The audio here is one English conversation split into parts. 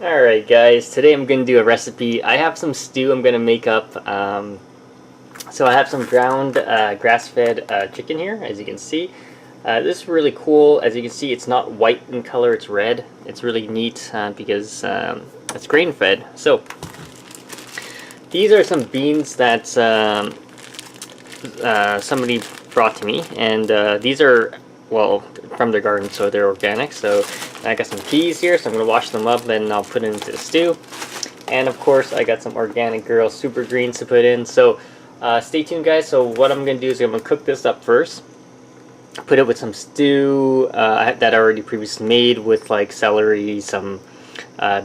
Alright guys, today I'm going to do a recipe. I have some stew I'm going to make up. So I have some ground grass-fed chicken here, as you can see. This is really cool. As you can see, it's not white in color, it's red. It's really neat because it's grain-fed. So these are some beans that somebody brought to me, and these are, well, from their garden, so they're organic. So I got some peas here, so I'm going to wash them up and I'll put it into the stew. And of course I got some Organic Girl super greens to put in. So stay tuned guys. So what I'm going to do is I'm going to cook this up first. Put it with some stew that I already previously made with like celery, some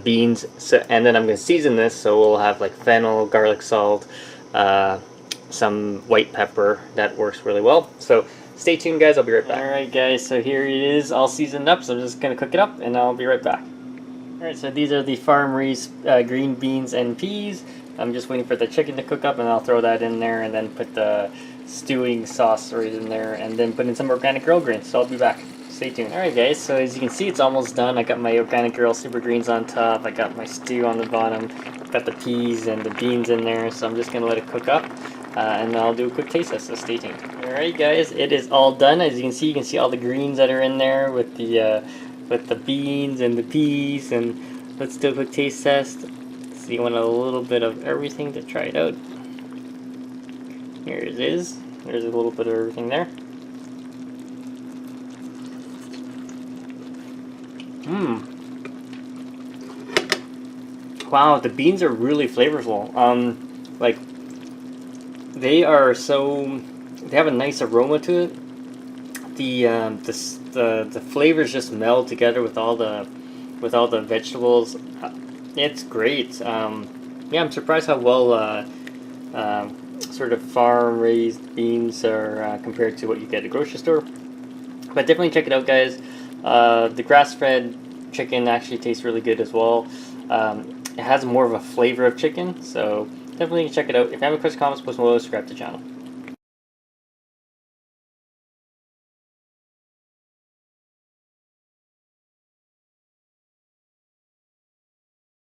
beans, and then I'm going to season this. So we'll have like fennel, garlic salt, some white pepper. That works really well. So stay tuned guys, I'll be right back. Alright guys, so here it is all seasoned up, so I'm just going to cook it up and I'll be right back. Alright, so these are the farm raised green beans and peas. I'm just waiting for the chicken to cook up and I'll throw that in there and then put the stewing sauce right in there and then put in some Organic Girl greens, so I'll be back. Stay tuned. Alright guys, so as you can see it's almost done. I got my Organic Girl super greens on top, I got my stew on the bottom, got the peas and the beans in there, so I'm just going to let it cook up. And I'll do a quick taste test, so stay tuned. Alright guys, it is all done. As you can see all the greens that are in there with the beans and the peas, and let's do a quick taste test. So you want a little bit of everything to try it out. Here it is. There's a little bit of everything there. Wow, the beans are really flavorful. Like, they have a nice aroma to it. The flavors just meld together with all the vegetables. It's great. Yeah, I'm surprised how well sort of farm raised beans are compared to what you get at the grocery store. But definitely check it out, guys. The grass-fed chicken actually tastes really good as well. It has more of a flavor of chicken, so definitely check it out. If you have any questions, comments, post below, subscribe to the channel.